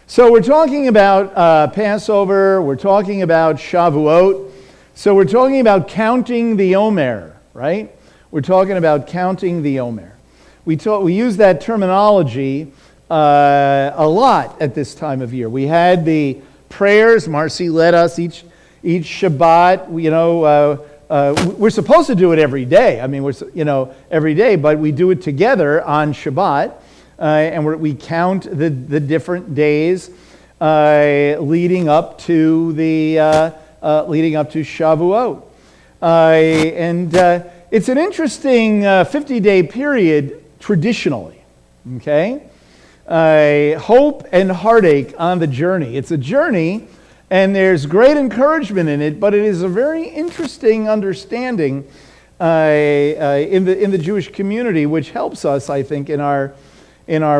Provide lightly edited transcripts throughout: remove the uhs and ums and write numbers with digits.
So we're talking about Passover, we're talking about Shavuot, so we're talking about counting the Omer, right? We're talking about counting the Omer. We use that terminology a lot at this time of year. We had the prayers, Marcy led us each Shabbat, we're supposed to do it every day. I mean, every day, but we do it together on Shabbat. And we count the different days leading up to Shavuot, and it's an interesting 50-day period traditionally. Okay, hope and heartache on the journey. It's a journey, and there's great encouragement in it, but it is a very interesting understanding in the Jewish community, which helps us, I think, in our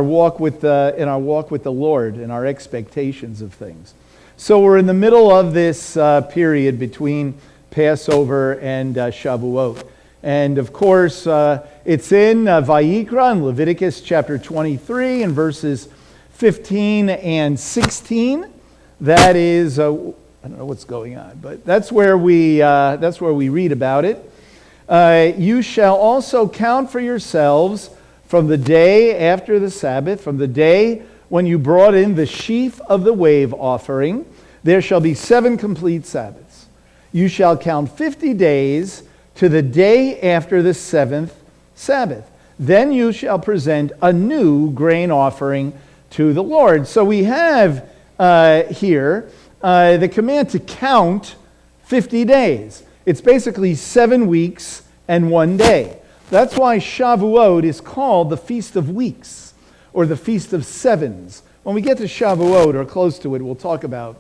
walk with the Lord, in our expectations of things. So we're in the middle of this period between Passover and Shavuot. And of course, it's in Vayikra, in Leviticus chapter 23, and verses 15 and 16. That is, I don't know what's going on, but that's where we read about it. You shall also count for yourselves from the day after the Sabbath, from the day when you brought in the sheaf of the wave offering, there shall be 7 complete Sabbaths. You shall count 50 days to the day after the 7th Sabbath. Then you shall present a new grain offering to the Lord. So we have here the command to count 50 days. It's basically 7 weeks and 1 day. That's why Shavuot is called the Feast of Weeks, or the Feast of Sevens. When we get to Shavuot, or close to it, we'll talk about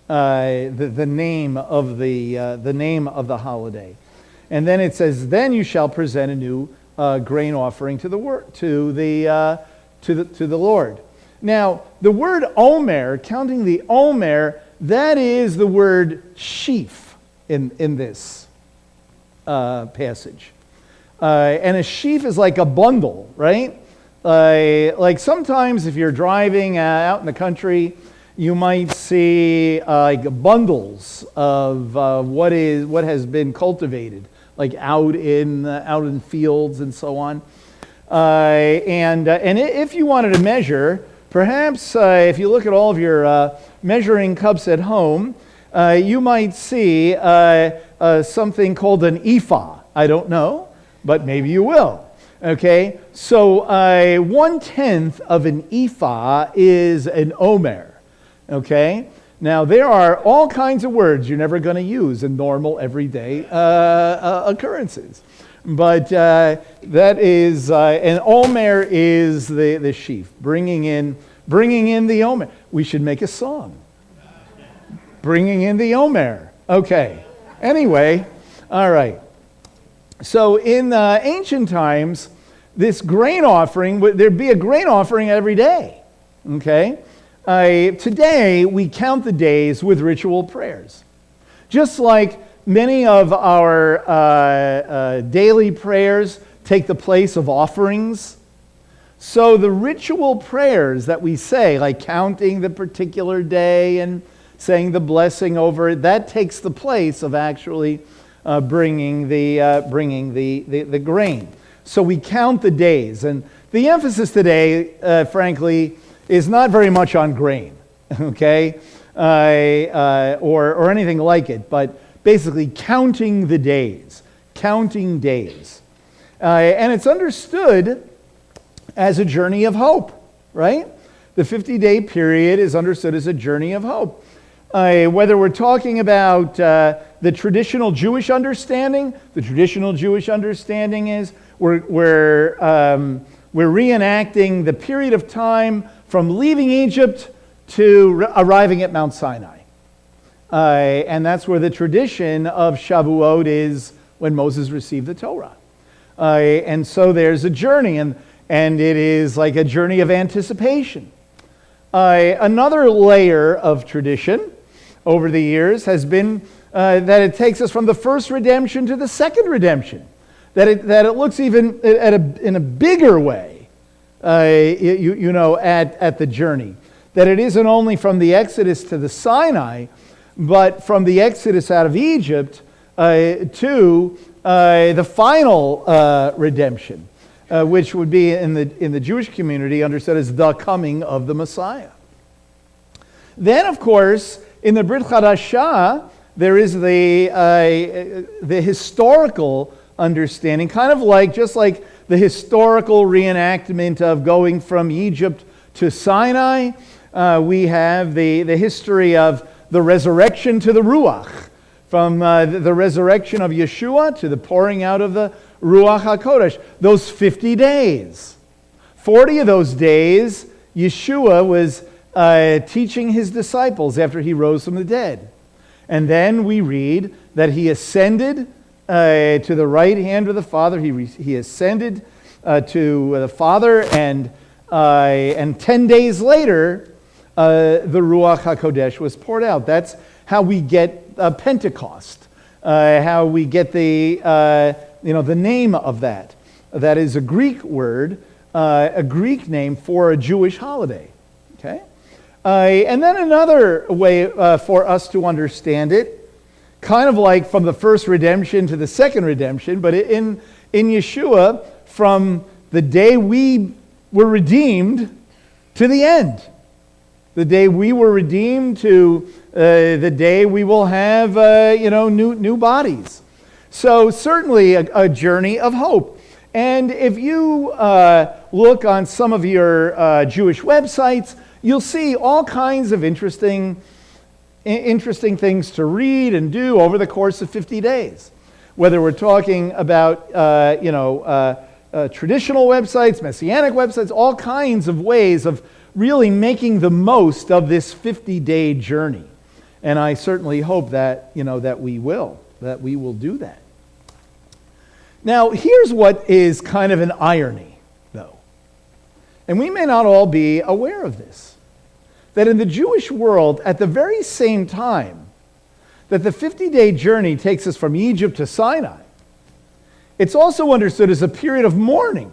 the name of the holiday. And then it says, "Then you shall present a new grain offering to the Lord." Now, the word Omer, counting the Omer, that is the word sheaf in this passage. And a sheaf is like a bundle, right? Like sometimes if you're driving out in the country, you might see like bundles of what has been cultivated, like out in fields and so on. And if you wanted to measure, perhaps if you look at all of your measuring cups at home, you might see something called an ephah. I don't know, but maybe you will. Okay, so 1/10 of an ephah is an omer. Okay, now there are all kinds of words you're never going to use in normal everyday occurrences, but that is an omer is the sheaf, bringing in the omer. We should make a song, bringing in the omer. Okay, anyway, all right. So in ancient times, this grain offering, there'd be a grain offering every day. Okay? Today, we count the days with ritual prayers. Just like many of our daily prayers take the place of offerings, so the ritual prayers that we say, like counting the particular day and saying the blessing over it, that takes the place of actually bringing the grain. So we count the days, and the emphasis today, frankly, is not very much on grain, okay, or anything like it, but basically counting the days, counting days, and it's understood as a journey of hope, right? The 50-day period is understood as a journey of hope. Whether we're talking about the traditional Jewish understanding, the traditional Jewish understanding is we're reenacting the period of time from leaving Egypt to arriving at Mount Sinai. And that's where the tradition of Shavuot is, when Moses received the Torah. And so there's a journey, and it is like a journey of anticipation. Another layer of tradition over the years has been that it takes us from the first redemption to the second redemption. That it looks even in a bigger way, at the journey. that it isn't only from the Exodus to the Sinai, but from the Exodus out of Egypt to the final redemption, which would be in the Jewish community understood as the coming of the Messiah. Then, of course, in the Brit Chadashah, there is the historical understanding, kind of like, just like the historical reenactment of going from Egypt to Sinai. We have the history of the resurrection to the Ruach, from the resurrection of Yeshua to the pouring out of the Ruach HaKodesh. Those 50 days. 40 of those days, Yeshua was teaching his disciples after he rose from the dead. And then we read that he ascended to the right hand of the Father. He ascended to the Father, and 10 days later, the Ruach HaKodesh was poured out. That's how we get Pentecost, how we get the name of that. That is a Greek word, a Greek name for a Jewish holiday. Okay, and then another way for us to understand it, kind of like from the first redemption to the second redemption, but in Yeshua, from the day we were redeemed to the end. The day we were redeemed to the day we will have new bodies. So certainly a journey of hope. And if you look on some of your Jewish websites, you'll see all kinds of interesting things to read and do over the course of 50 days. Whether we're talking about traditional websites, messianic websites, all kinds of ways of really making the most of this 50-day journey. And I certainly hope that we will do that. Now, here's what is kind of an irony, though. And we may not all be aware of this. That in the Jewish world, at the very same time that the 50-day journey takes us from Egypt to Sinai, it's also understood as a period of mourning.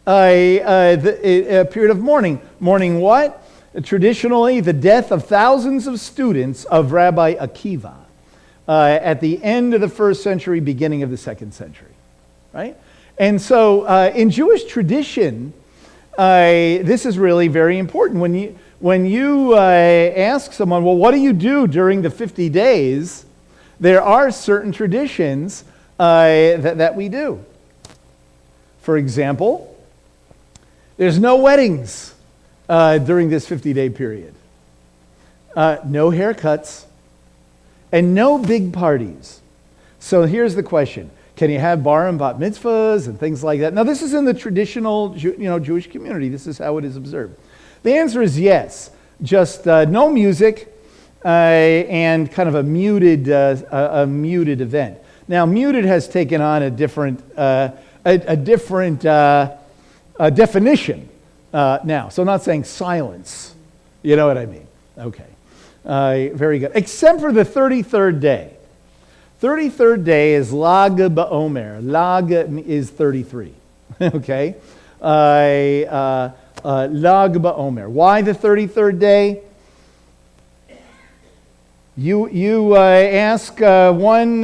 A period of mourning. Mourning what? Traditionally, the death of thousands of students of Rabbi Akiva at the end of the first century, beginning of the second century. Right? And so in Jewish tradition, this is really very important. When you ask someone, well, what do you do during the 50 days? There are certain traditions that we do. For example, there's no weddings during this 50-day period. No haircuts, and no big parties. So here's the question. Can you have bar and bat mitzvahs and things like that? Now, this is in the traditional Jewish community. This is how it is observed. The answer is yes. Just no music and kind of a muted event. Now, muted has taken on a different definition now. So I'm not saying silence. You know what I mean? Okay. Very good. Except for the 33rd day. 33rd day is Lag BaOmer. Lag is 33. Okay? Lag BaOmer. Why the 33rd day? You ask one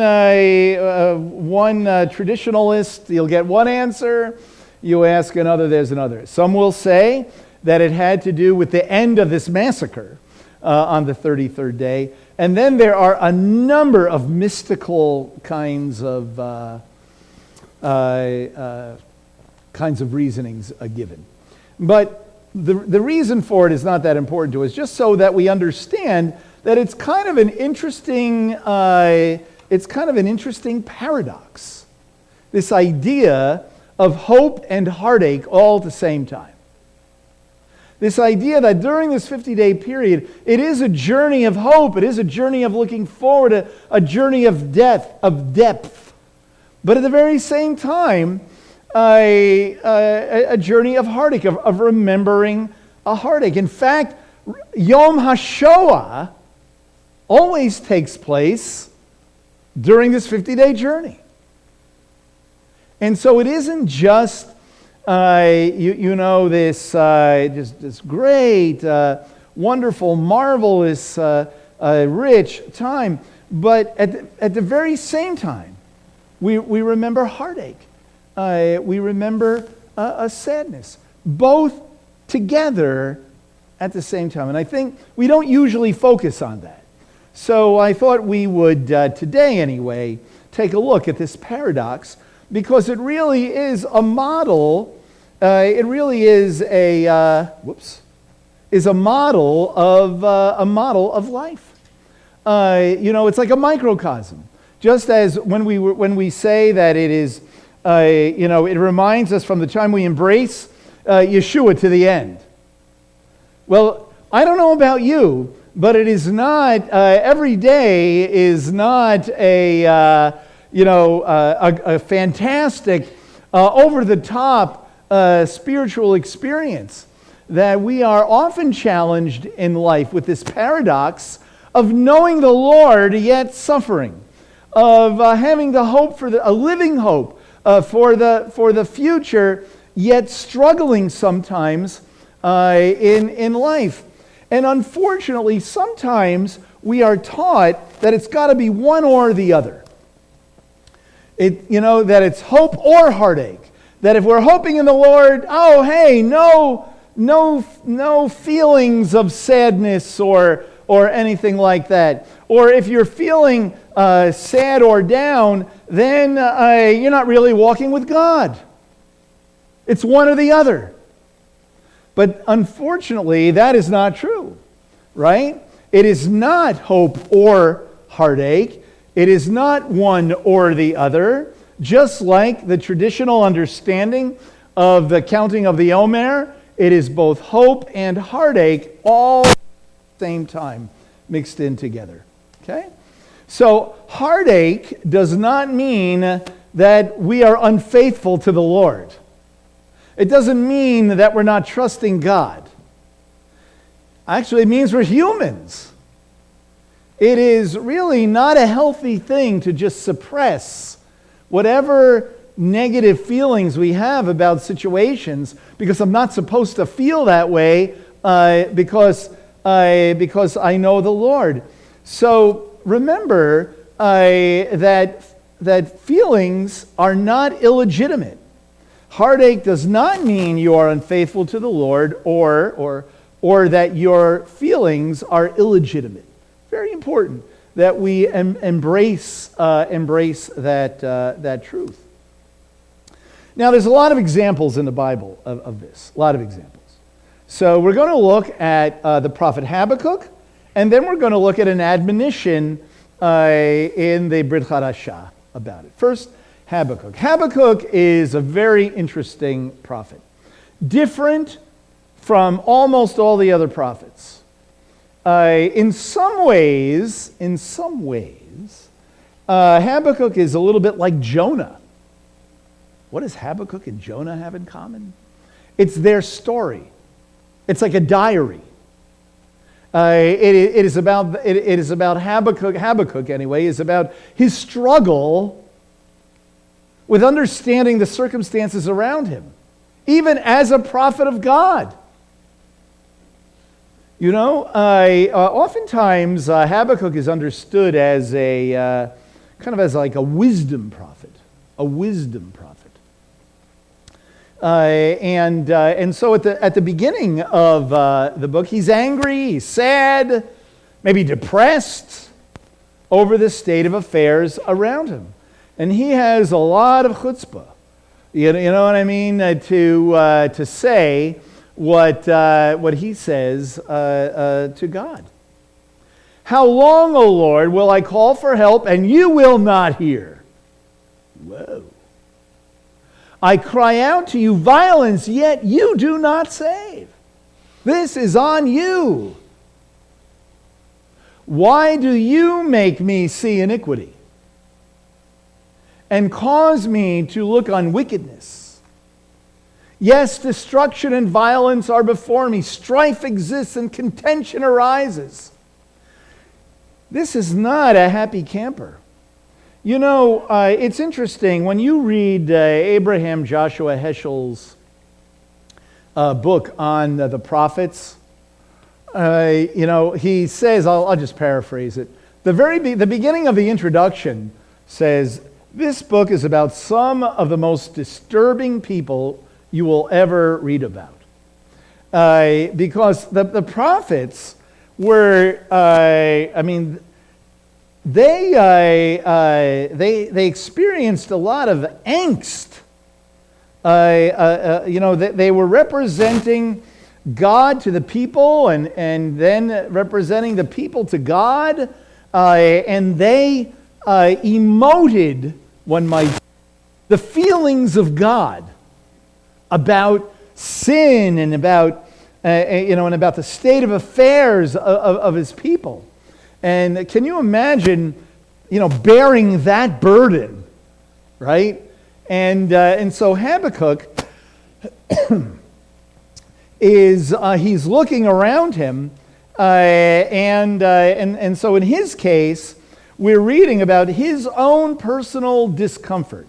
traditionalist, you'll get one answer. You ask another, there's another. Some will say that it had to do with the end of this massacre on the 33rd day. And then there are a number of mystical kinds of reasonings given. But the reason for it is not that important to us, just so that we understand that it's kind of an interesting paradox. This idea of hope and heartache all at the same time. This idea that during this 50-day period, it is a journey of hope, it is a journey of looking forward, a journey of depth. But at the very same time, a journey of heartache, of remembering a heartache. In fact, Yom HaShoah always takes place during this 50-day journey. And so it isn't just You know, this great, wonderful, marvelous, rich time. But at the very same time, we remember heartache. We remember a sadness. Both together at the same time. And I think we don't usually focus on that. So I thought we would, today anyway, take a look at this paradox, because it really is a model. It really is a model of life. It's like a microcosm. Just as when we say that it is, it reminds us from the time we embrace Yeshua to the end. Well, I don't know about you, but it is not, every day is not a fantastic, over-the-top spiritual experience. That we are often challenged in life with this paradox of knowing the Lord yet suffering, of having the hope for a living hope for the future, yet struggling sometimes in life. And unfortunately, sometimes we are taught that it's got to be one or the other. That it's hope or heartache. That if we're hoping in the Lord, oh, hey, no feelings of sadness or anything like that. Or if you're feeling sad or down, then you're not really walking with God. It's one or the other. But unfortunately, that is not true, right? It is not hope or heartache. It is not one or the other. Just like the traditional understanding of the counting of the Omer, it is both hope and heartache all at the same time mixed in together. Okay? So heartache does not mean that we are unfaithful to the Lord. It doesn't mean that we're not trusting God. Actually, it means we're humans. It is really not a healthy thing to just suppress whatever negative feelings we have about situations, because I'm not supposed to feel that way because I know the Lord. So remember that feelings are not illegitimate. Heartache does not mean you are unfaithful to the Lord or that your feelings are illegitimate. Very important that we embrace that truth. Now, there's a lot of examples in the Bible of this, a lot of examples. So we're going to look at the prophet Habakkuk, and then we're going to look at an admonition in the Brit Hadashah about it. First, Habakkuk. Habakkuk is a very interesting prophet, different from almost all the other prophets. In some ways, Habakkuk is a little bit like Jonah. What does Habakkuk and Jonah have in common? It's their story. It's like a diary. It is about Habakkuk anyway, is about his struggle with understanding the circumstances around him, even as a prophet of God. Oftentimes Habakkuk is understood as a like a wisdom prophet, and so at the beginning of the book, he's angry, he's sad, maybe depressed over the state of affairs around him. And he has a lot of chutzpah, you know what I mean, to say what he says to God. How long, O Lord, will I call for help and you will not hear? Whoa. I cry out to you violence, yet you do not save. This is on you. Why do you make me see iniquity and cause me to look on wickedness? Yes, destruction and violence are before me. Strife exists and contention arises. This is not a happy camper. It's interesting when you read Abraham Joshua Heschel's book on the prophets. He says, I'll just paraphrase it. The beginning of the introduction says, this book is about some of the most disturbing people you will ever read about. Because the prophets were, they experienced a lot of angst. They were representing God to the people and then representing the people to God. And they emoted, one might say, the feelings of God about sin and about the state of affairs of his people. And can you imagine, bearing that burden, right? And so Habakkuk he's looking around him, and so in his case, we're reading about his own personal discomfort.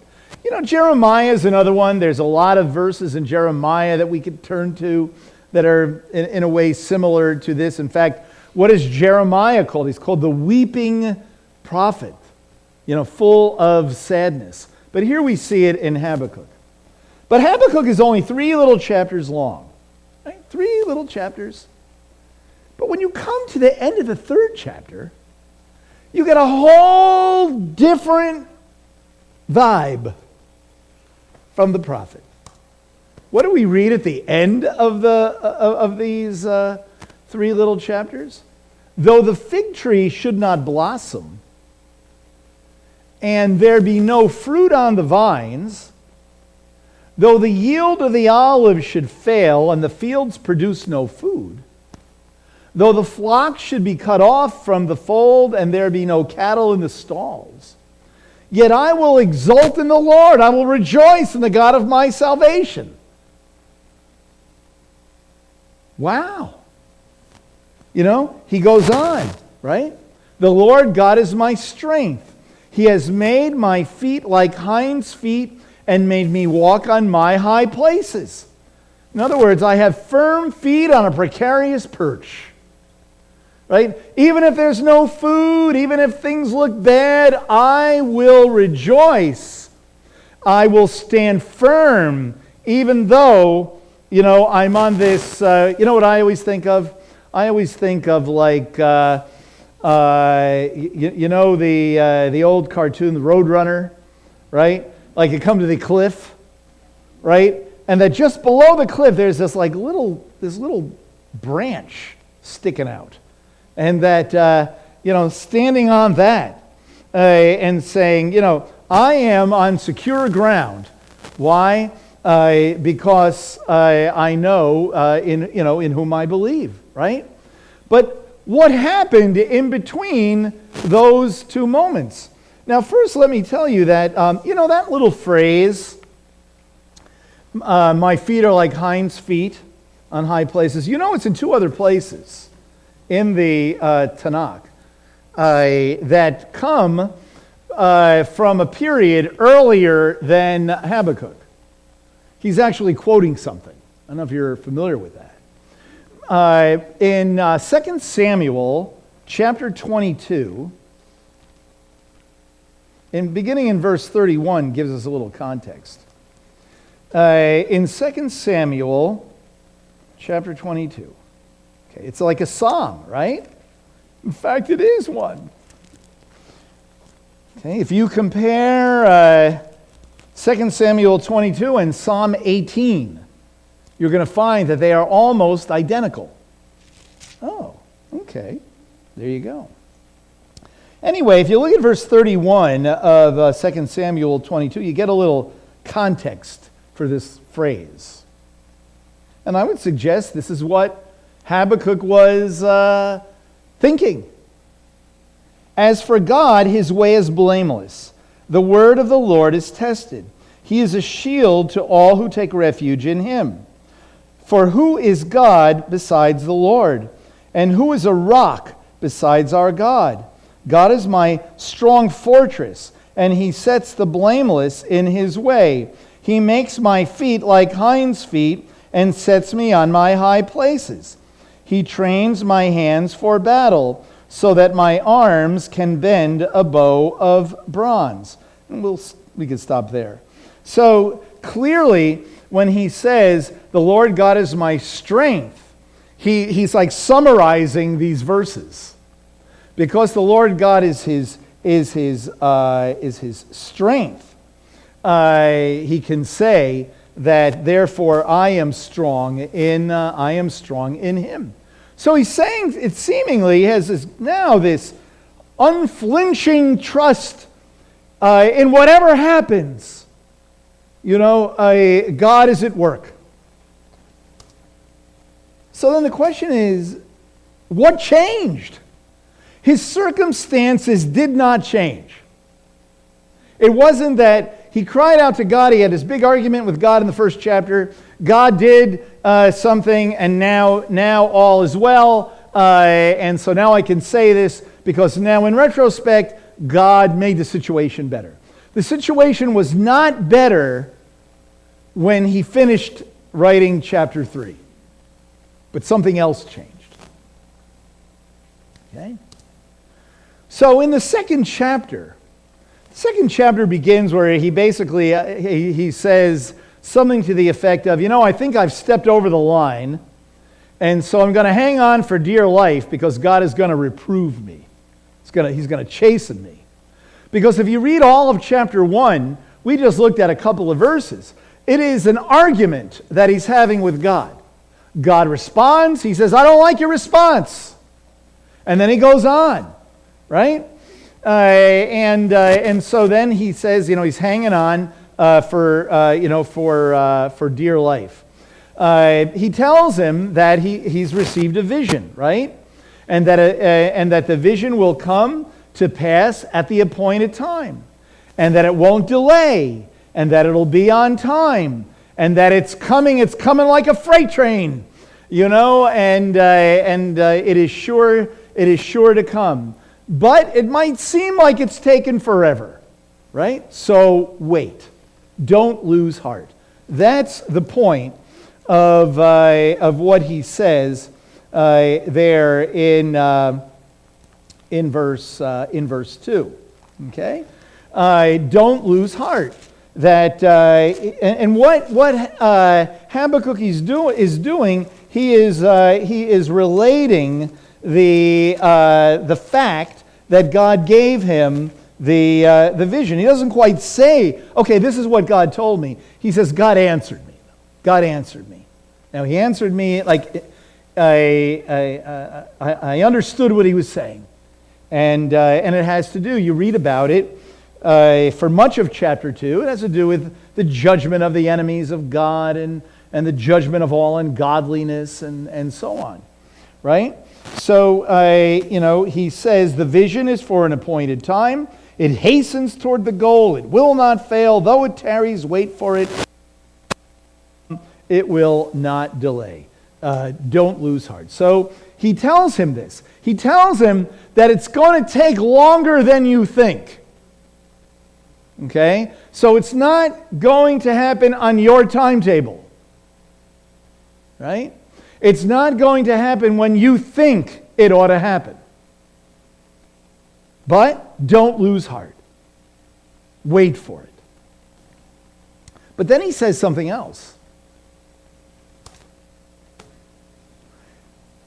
Jeremiah is another one. There's a lot of verses in Jeremiah that we could turn to that are in a way similar to this. In fact, what is Jeremiah called? He's called the weeping prophet, full of sadness. But here we see it in Habakkuk. But Habakkuk is only 3 little chapters long. Right? 3 little chapters. But when you come to the end of the 3rd chapter, you get a whole different vibe from the prophet. What do we read at the end of these 3 little chapters? Though the fig tree should not blossom, and there be no fruit on the vines, though the yield of the olive should fail, and the fields produce no food, though the flock should be cut off from the fold, and there be no cattle in the stalls, yet I will exult in the Lord. I will rejoice in the God of my salvation. Wow. He goes on, right? The Lord God is my strength. He has made my feet like hinds' feet and made me walk on my high places. In other words, I have firm feet on a precarious perch. Right? Even if there's no food, even if things look bad, I will rejoice. I will stand firm, even though, I'm on this, what I always think of? I always think of like, the old cartoon, the Roadrunner, right? Like you come to the cliff, right? And that just below the cliff, there's this little branch sticking out. And that, standing on that and saying, I am on secure ground. Why? Because I know in whom I believe, right? But what happened in between those 2 moments? Now, first, let me tell you that, that little phrase, my feet are like hinds' feet on high places. It's in 2 other places in the Tanakh that come from a period earlier than Habakkuk. He's actually quoting something. I don't know if you're familiar with that. In 2 Samuel chapter 22, beginning in verse 31, gives us a little context. In 2 Samuel chapter 22, okay, it's like a psalm, right? In fact, it is one. Okay, if you compare 2 Samuel 22 and Psalm 18, you're going to find that they are almost identical. Oh, okay. There you go. Anyway, if you look at verse 31 of 2 Samuel 22, you get a little context for this phrase. And I would suggest this is what Habakkuk was thinking. As for God, his way is blameless. The word of the Lord is tested. He is a shield to all who take refuge in him. For who is God besides the Lord? And who is a rock besides our God? God is my strong fortress, and he sets the blameless in his way. He makes my feet like hinds' feet, and sets me on my high places. He trains my hands for battle, so that my arms can bend a bow of bronze. And we can stop there. So clearly, when he says, the Lord God is my strength, he's like summarizing these verses. Because the Lord God is his strength, he can say that therefore I am strong in him. So he's saying it seemingly has this unflinching trust in whatever happens. God is at work. So then the question is, what changed? His circumstances did not change. It wasn't that he cried out to God, he had this big argument with God in the first chapter, God did something, and now all is well, and so now I can say this, because now in retrospect, God made the situation better. The situation was not better when he finished writing chapter 3, but something else changed. Okay? So in the second chapter begins where he basically, he says something to the effect of, I think I've stepped over the line, and so I'm going to hang on for dear life because God is going to reprove me. He's going to chasten me. Because if you read all of chapter 1, we just looked at a couple of verses. It is an argument that he's having with God. God responds. He says, I don't like your response. And then he goes on, right? And so then he says, he's hanging on for dear life. He tells him that he's received a vision, right? And that the vision will come to pass at the appointed time, and that it won't delay, and that it'll be on time, and that it's coming like a freight train, and it is sure to come. But it might seem like it's taken forever, right? So wait. Don't lose heart. That's the point of what he says there in verse 2. Okay, don't lose heart. That and what Habakkuk is doing. He is relating the fact that God gave him the vision. He doesn't quite say, okay, this is what God told me. He says, God answered me. God answered me. Now, he answered me like I understood what he was saying. And it has to do, you read about it for much of chapter 2. It has to do with the judgment of the enemies of God and the judgment of all ungodliness and so on. Right? So, he says the vision is for an appointed time. It hastens toward the goal. It will not fail. Though it tarries, wait for it. It will not delay. Don't lose heart. So he tells him this. He tells him that it's going to take longer than you think. Okay? So it's not going to happen on your timetable. Right? It's not going to happen when you think it ought to happen. But don't lose heart. Wait for it. But then he says something else.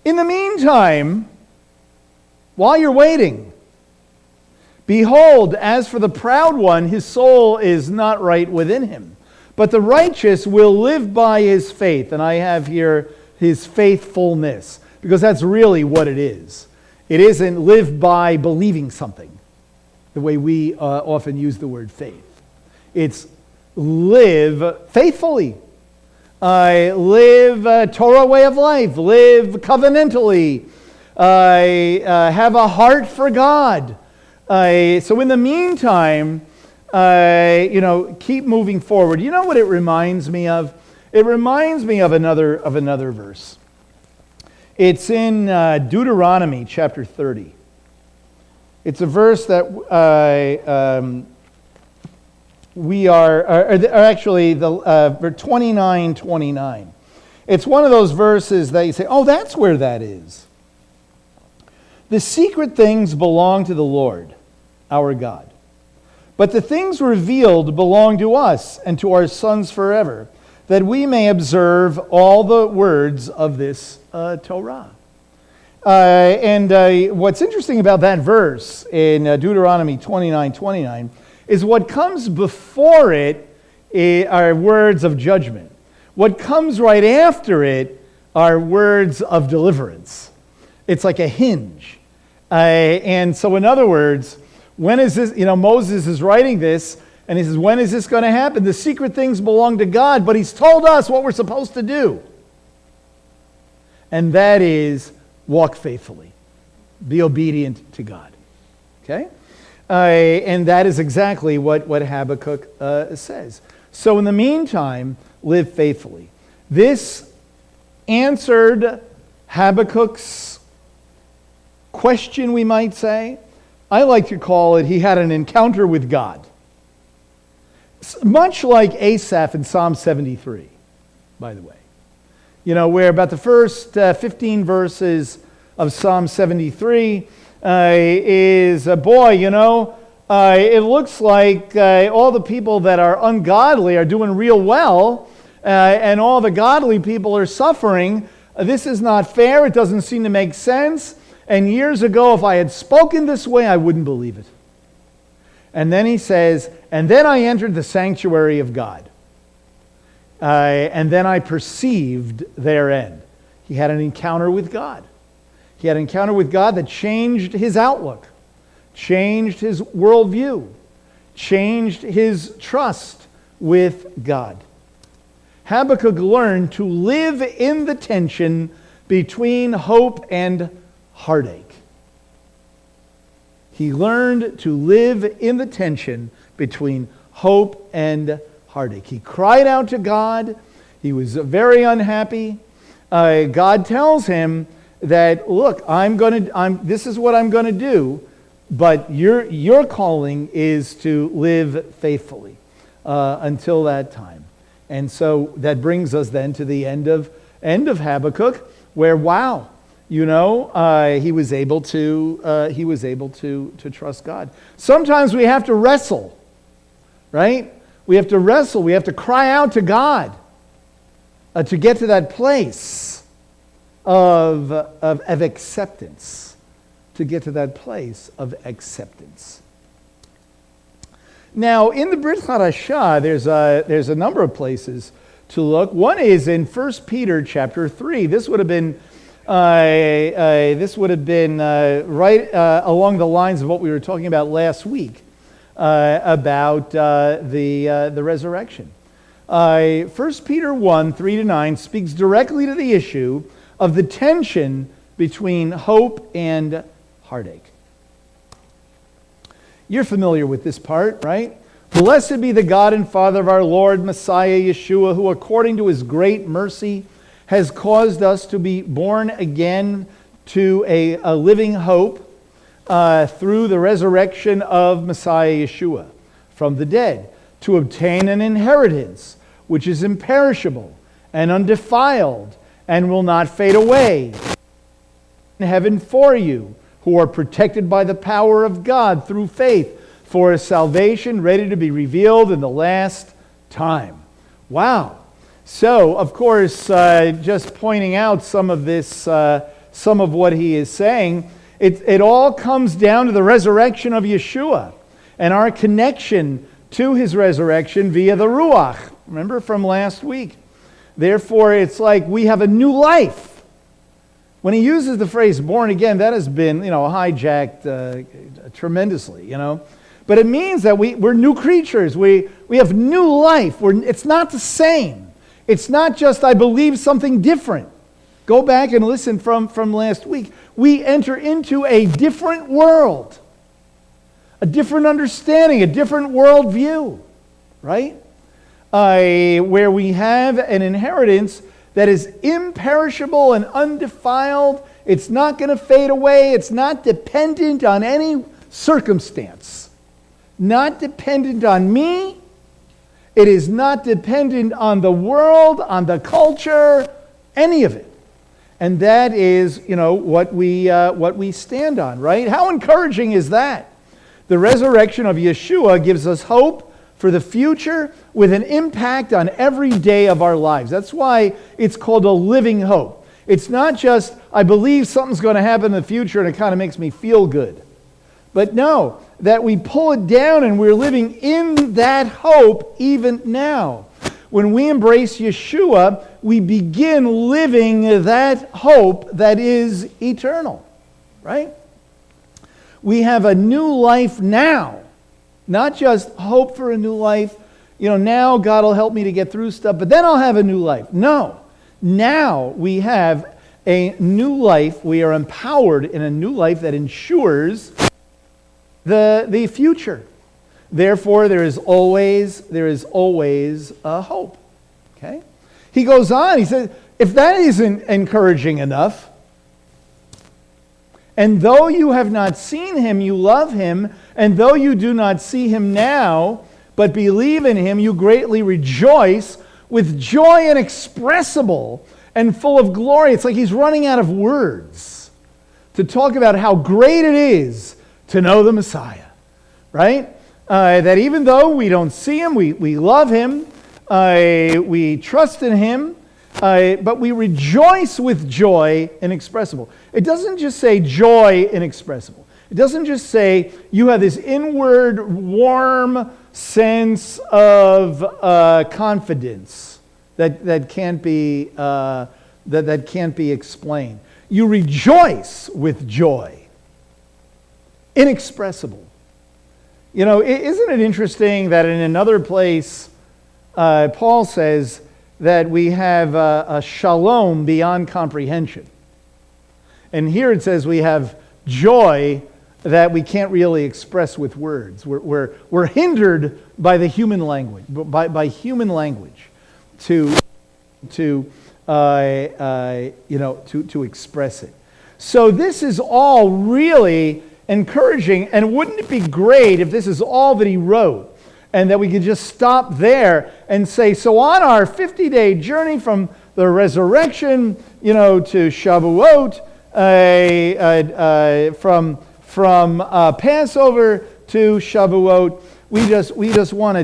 In the meantime, while you're waiting, behold, as for the proud one, his soul is not right within him. But the righteous will live by his faith. And I have here his faithfulness, because that's really what it is. It isn't live by believing something, the way we often use the word faith. It's live faithfully. Live Torah way of life. Live covenantally. Have a heart for God. So in the meantime, keep moving forward. You know what it reminds me of? It reminds me of another verse. It's in Deuteronomy chapter 30. It's a verse that we are actually the 29:29. It's one of those verses that you say, oh, that's where that is. The secret things belong to the Lord, our God. But the things revealed belong to us and to our sons forever, that we may observe all the words of this Torah. What's interesting about that verse in Deuteronomy 29:29 is what comes before it are words of judgment. What comes right after it are words of deliverance. It's like a hinge. And so in other words, when is this, Moses is writing this, and he says, when is this going to happen? The secret things belong to God, but he's told us what we're supposed to do. And that is walk faithfully. Be obedient to God. Okay? And that is exactly what Habakkuk says. So in the meantime, live faithfully. This answered Habakkuk's question, we might say. I like to call it, he had an encounter with God. Much like Asaph in Psalm 73, by the way. Where about the first 15 verses of Psalm 73 is, it looks like all the people that are ungodly are doing real well, and all the godly people are suffering. This is not fair. It doesn't seem to make sense. And years ago, if I had spoken this way, I wouldn't believe it. And then he says, and then I entered the sanctuary of God. And then I perceived their end. He had an encounter with God. He had an encounter with God that changed his outlook, changed his worldview, changed his trust with God. Habakkuk learned to live in the tension between hope and heartache. He learned to live in the tension between hope and heartache. He cried out to God. He was very unhappy. God tells him that, look, this is what I'm going to do, but your calling is to live faithfully until that time. And so that brings us then to the end of Habakkuk, where he was able to trust God. Sometimes we have to wrestle, right? We have to wrestle. We have to cry out to God to get to that place of acceptance. To get to that place of acceptance. Now, in the Brit Hadashah, there's a number of places to look. One is in 1 Peter chapter 3. This would have been right along the lines of what we were talking about last week about the resurrection. 1 Peter 1, 3-9 speaks directly to the issue of the tension between hope and heartache. You're familiar with this part, right? Blessed be the God and Father of our Lord Messiah Yeshua, who according to his great mercy has caused us to be born again to a living hope through the resurrection of Messiah Yeshua from the dead, to obtain an inheritance which is imperishable and undefiled and will not fade away in heaven for you, who are protected by the power of God through faith for a salvation ready to be revealed in the last time. Wow. So, of course, just pointing out some of this, some of what he is saying, it all comes down to the resurrection of Yeshua and our connection to his resurrection via the Ruach. Remember from last week? Therefore, it's like we have a new life. When he uses the phrase born again, that has been, hijacked tremendously, But it means that we're new creatures. We have new life. It's not the same. It's not just I believe something different. Go back and listen from last week. We enter into a different world, a different understanding, a different worldview, right? Where we have an inheritance that is imperishable and undefiled. It's not going to fade away. It's not dependent on any circumstance. Not dependent on me. It is not dependent on the world, on the culture. Any of it. And that is, what we stand on, right? How encouraging is that? The resurrection of Yeshua gives us hope for the future with an impact on every day of our lives. That's why it's called a living hope. It's not just, I believe something's going to happen in the future and it kind of makes me feel good. But no, that we pull it down and we're living in that hope even now. When we embrace Yeshua, we begin living that hope that is eternal, right? We have a new life now, not just hope for a new life. Now God will help me to get through stuff, but then I'll have a new life. No, now we have a new life. We are empowered in a new life that ensures the future. Therefore, there is always a hope. Okay? He goes on, he says, if that isn't encouraging enough, and though you have not seen him, you love him, and though you do not see him now, but believe in him, you greatly rejoice with joy inexpressible and full of glory. It's like he's running out of words to talk about how great it is to know the Messiah, right? That even though we don't see him, we love him, we trust in him, but we rejoice with joy inexpressible. It doesn't just say joy inexpressible. It doesn't just say you have this inward warm sense of confidence that can't be that can't be explained. You rejoice with joy inexpressible. Isn't it interesting that in another place, Paul says that we have a shalom beyond comprehension. And here it says we have joy that we can't really express with words. We're hindered by the human language, by human language, to express it. So this is all really encouraging, and wouldn't it be great if this is all that he wrote and that we could just stop there and say, so on our 50-day journey from the resurrection, to Shavuot, from Passover to Shavuot, we just want to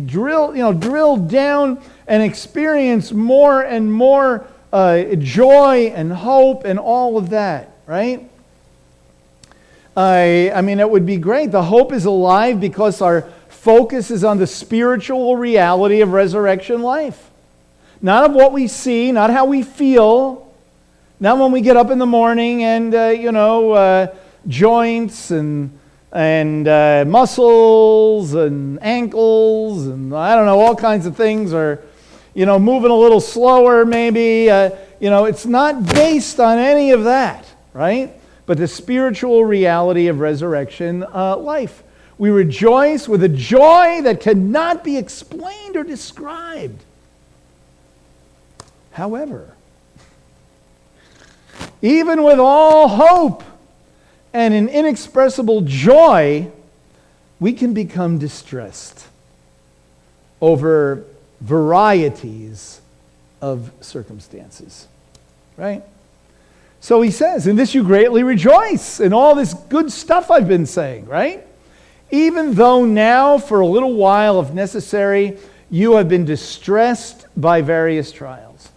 drill down and experience more and more joy and hope and all of that, right? I mean, it would be great. The hope is alive because our focus is on the spiritual reality of resurrection life. Not of what we see, not how we feel, not when we get up in the morning and, joints and muscles and ankles and I don't know, all kinds of things are, moving a little slower maybe. It's not based on any of that, right? But the spiritual reality of resurrection life. We rejoice with a joy that cannot be explained or described. However, even with all hope and an inexpressible joy, we can become distressed over varieties of circumstances, right? So he says, in this you greatly rejoice, in all this good stuff I've been saying, right? Even though now, for a little while, if necessary, you have been distressed by various trials,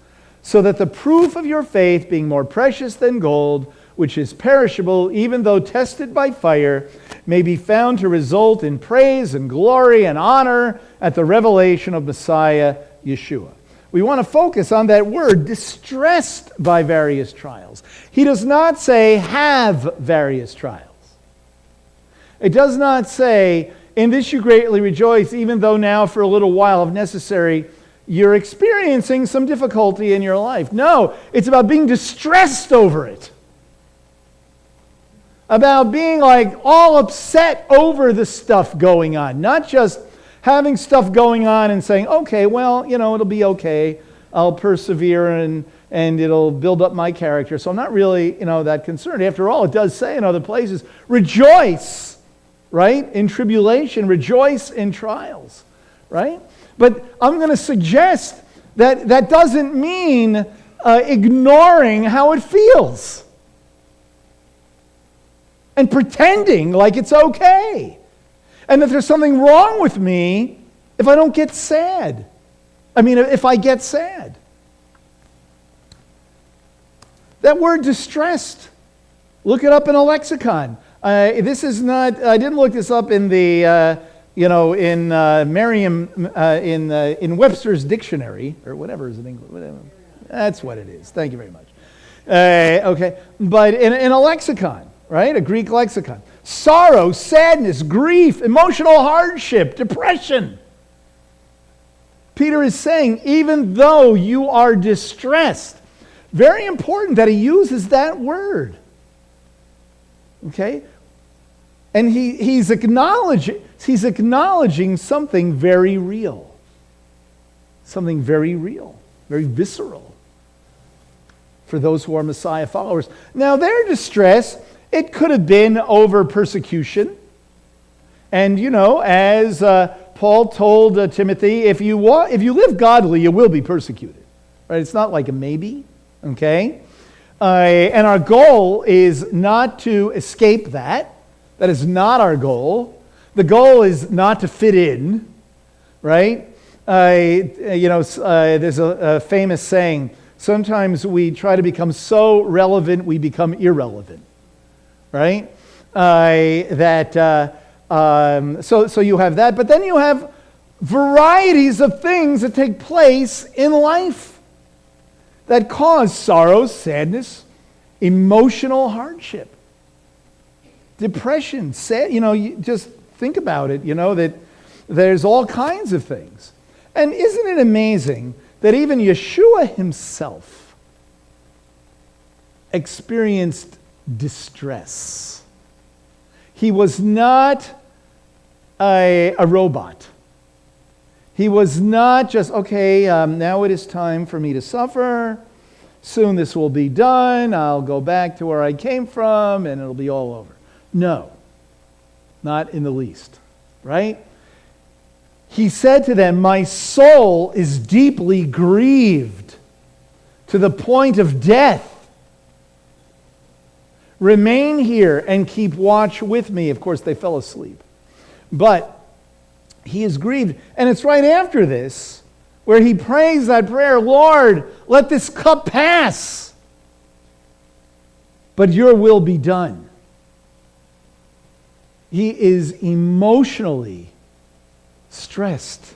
so that the proof of your faith, being more precious than gold, which is perishable, even though tested by fire, may be found to result in praise and glory and honor at the revelation of Messiah Yeshua. We want to focus on that word, distressed by various trials. He does not say have various trials. It does not say, in this you greatly rejoice, even though now for a little while, if necessary, you're experiencing some difficulty in your life. No, it's about being distressed over it. About being like all upset over the stuff going on. Not just having stuff going on and saying, okay, well, it'll be okay. I'll persevere and it'll build up my character. So I'm not really, that concerned. After all, it does say in other places, rejoice, right? In tribulation, rejoice in trials, right? But I'm going to suggest that that doesn't mean ignoring how it feels and pretending like it's okay, and that there's something wrong with me if I don't get sad. If I get sad. That word distressed, look it up in a lexicon. This is not, I didn't look this up in the, in Merriam, in Webster's dictionary, or whatever is in English. Whatever. That's what it is. Thank you very much. Okay, but in a lexicon, right? A Greek lexicon. Sorrow, sadness, grief, emotional hardship, depression. Peter is saying, even though you are distressed, very important that he uses that word. Okay? And he's acknowledging something very real. Something very real, very visceral for those who are Messiah followers. Now, their distress, it could have been over persecution. And, as Paul told Timothy, if you live godly, you will be persecuted. Right? It's not like a maybe. Okay? And our goal is not to escape that. That is not our goal. The goal is not to fit in, right? There's a famous saying, sometimes we try to become so relevant we become irrelevant, right? So you have that, but then you have varieties of things that take place in life that cause sorrow, sadness, emotional hardship, depression, sad. You just think about it, that there's all kinds of things. And isn't it amazing that even Yeshua himself experienced distress? He was not a robot. He was not just, okay, now it is time for me to suffer. Soon this will be done. I'll go back to where I came from and it'll be all over. No, not in the least, right? He said to them, my soul is deeply grieved to the point of death. Remain here and keep watch with me. Of course, they fell asleep. But he is grieved. And it's right after this where he prays that prayer, Lord, let this cup pass, but your will be done. He is emotionally stressed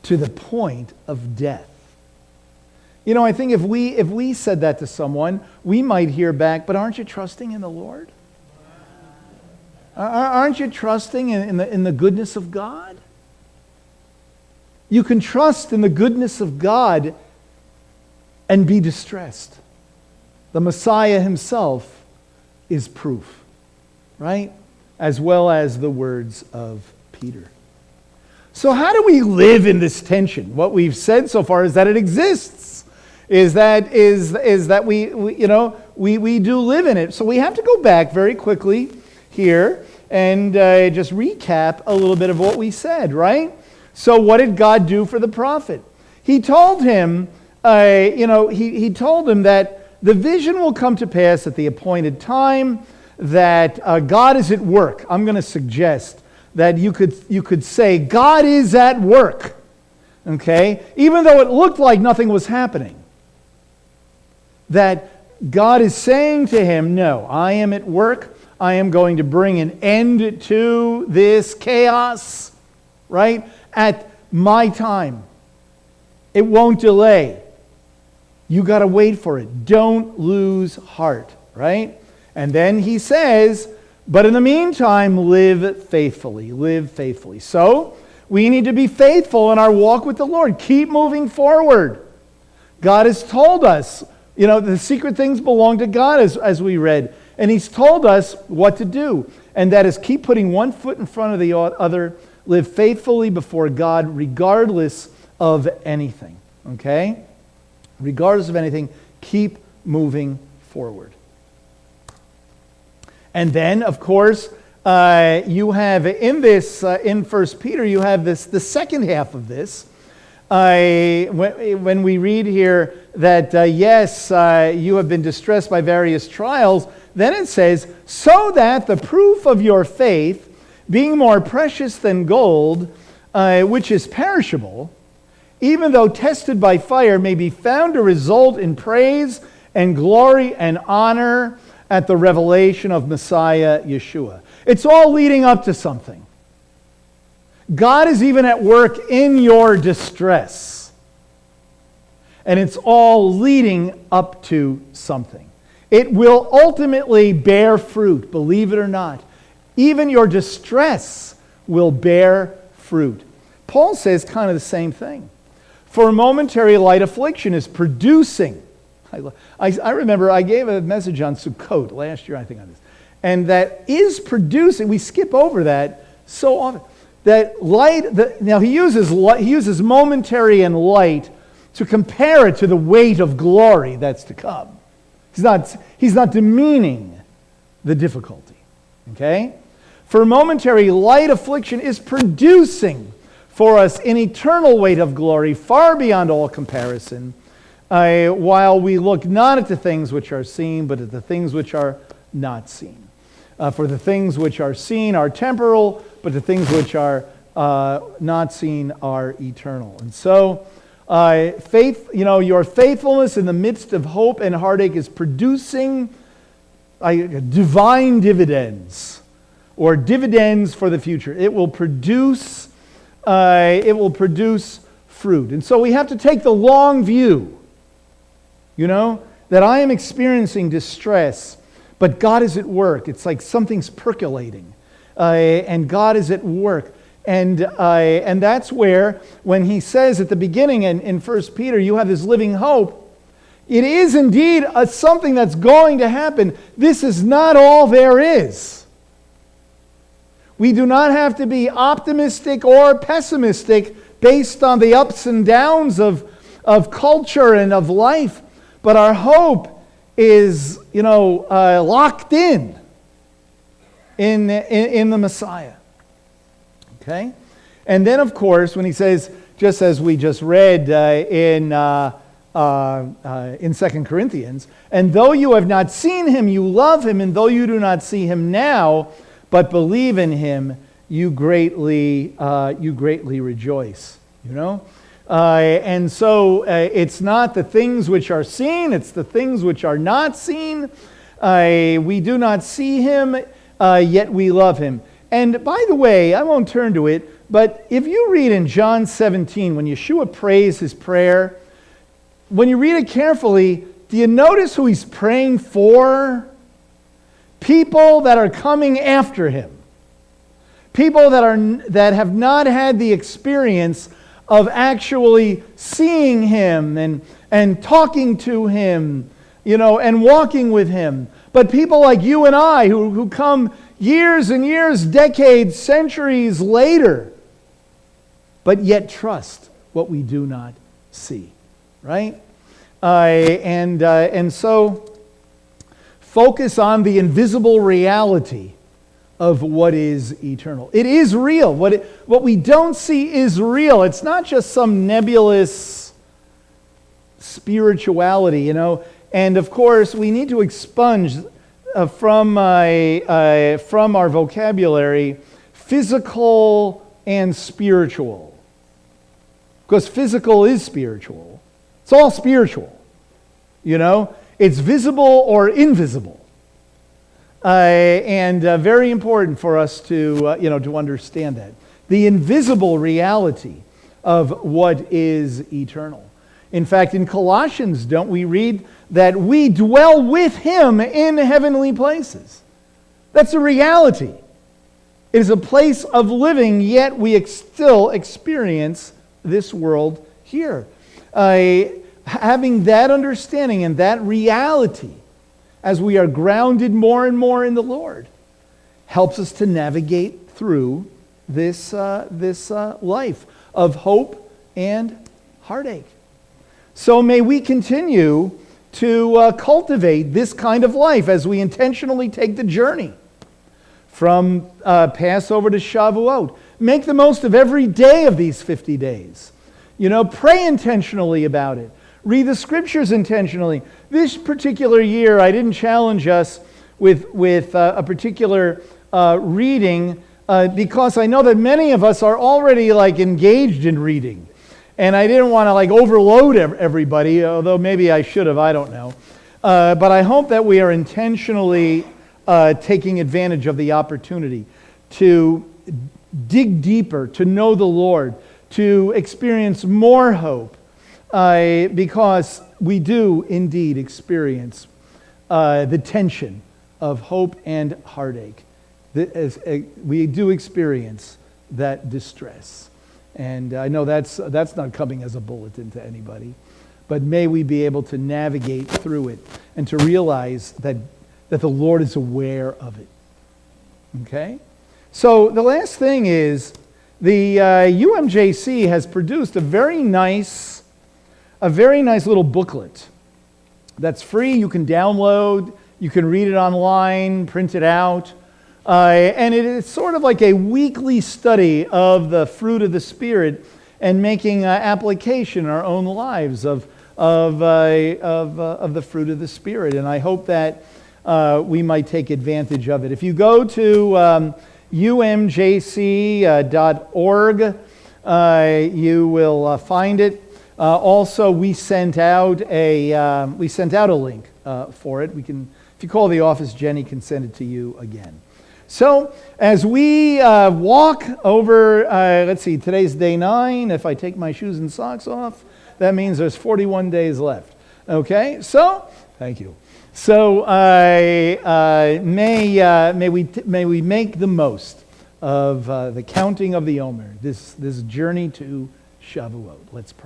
to the point of death. I think if we said that to someone, we might hear back, but aren't you trusting in the Lord? Aren't you trusting in the goodness of God? You can trust in the goodness of God and be distressed. The Messiah himself is proof, right? As well as the words of Peter. So how do we live in this tension? What we've said so far is that it exists. Is that we do live in it. So we have to go back very quickly here and just recap a little bit of what we said, right? So what did God do for the prophet? He told him, he told him that the vision will come to pass at the appointed time, that God is at work. I'm going to suggest that you could say God is at work, okay? Even though it looked like nothing was happening. That God is saying to him, no, I am at work. I am going to bring an end to this chaos, right? At my time. It won't delay. You got to wait for it. Don't lose heart, right? And then he says, but in the meantime, live faithfully. Live faithfully. So, we need to be faithful in our walk with the Lord. Keep moving forward. God has told us, the secret things belong to God, as we read. And he's told us what to do. And that is keep putting one foot in front of the other. Live faithfully before God regardless of anything. Okay? Regardless of anything, keep moving forward. And then, of course, you have in this, in 1 Peter, you have the second half of this, When we read here that, yes, you have been distressed by various trials, then it says, so that the proof of your faith, being more precious than gold, which is perishable, even though tested by fire, may be found to result in praise and glory and honor at the revelation of Messiah Yeshua. It's all leading up to something. God is even at work in your distress. And it's all leading up to something. It will ultimately bear fruit, believe it or not. Even your distress will bear fruit. Paul says kind of the same thing. For momentary light affliction is producing. I remember I gave a message on Sukkot last year, I think, on this. And that is producing, we skip over that so often. That light, now he uses momentary and light to compare it to the weight of glory that's to come. He's not demeaning the difficulty. Okay? For momentary light affliction is producing for us an eternal weight of glory far beyond all comparison, while we look not at the things which are seen, but at the things which are not seen. For the things which are seen are temporal, but the things which are not seen are eternal. And so, faith, your faithfulness in the midst of hope and heartache is producing divine dividends, or dividends for the future. It will produce fruit. And so we have to take the long view, that I am experiencing distress, but God is at work. It's like something's percolating, and God is at work. And that's where, when he says at the beginning in 1 Peter, you have this living hope, it is indeed something that's going to happen. This is not all there is. We do not have to be optimistic or pessimistic based on the ups and downs of culture and of life, but our hope is, locked in the Messiah. Okay? And then, of course, when he says, just as we just read in 2 Corinthians, and though you have not seen him, you love him, and though you do not see him now, but believe in him, you greatly rejoice. And so it's not the things which are seen, it's the things which are not seen. We do not see him, yet we love him. And by the way, I won't turn to it, but if you read in John 17, when Yeshua prays his prayer, when you read it carefully, do you notice who he's praying for? People that are coming after him. People that have not had the experience of actually seeing him and talking to him, and walking with him. But people like you and I who come years and years, decades, centuries later, but yet trust what we do not see, right? And so focus on the invisible reality of what is eternal. It is real. What we don't see is real. It's not just some nebulous spirituality, And of course, we need to expunge from our vocabulary physical and spiritual. Because physical is spiritual. It's all spiritual. It's visible or invisible. And very important for us to understand that. The invisible reality of what is eternal. In fact, in Colossians, don't we read that we dwell with him in heavenly places? That's a reality. It is a place of living, yet we still experience this world here. Having that understanding and that reality, as we are grounded more and more in the Lord, helps us to navigate through this life of hope and heartache. So may we continue to cultivate this kind of life as we intentionally take the journey from Passover to Shavuot. Make the most of every day of these 50 days. Pray intentionally about it. Read the scriptures intentionally. This particular year, I didn't challenge us with a particular reading because I know that many of us are already engaged in reading. And I didn't want to overload everybody, although maybe I should have, I don't know. But I hope that we are intentionally taking advantage of the opportunity to dig deeper, to know the Lord, to experience more hope, because we do indeed experience the tension of hope and heartache. We do experience that distress. And I know that's not coming as a bulletin to anybody, but may we be able to navigate through it and to realize that the Lord is aware of it. Okay? So the last thing is the UMJC has produced a very nice little booklet that's free. You can download, you can read it online, print it out. And it is sort of like a weekly study of the fruit of the Spirit and making application in our own lives of the fruit of the Spirit. And I hope that we might take advantage of it. If you go to umjc.org, you will find it. Also, we sent out a link for it. If you call the office, Jenny can send it to you again. So, as we walk over, let's see, today's day 9. If I take my shoes and socks off, that means there's 41 days left. Okay, so, thank you. So, may we make the most of the counting of the Omer, this journey to Shavuot. Let's pray.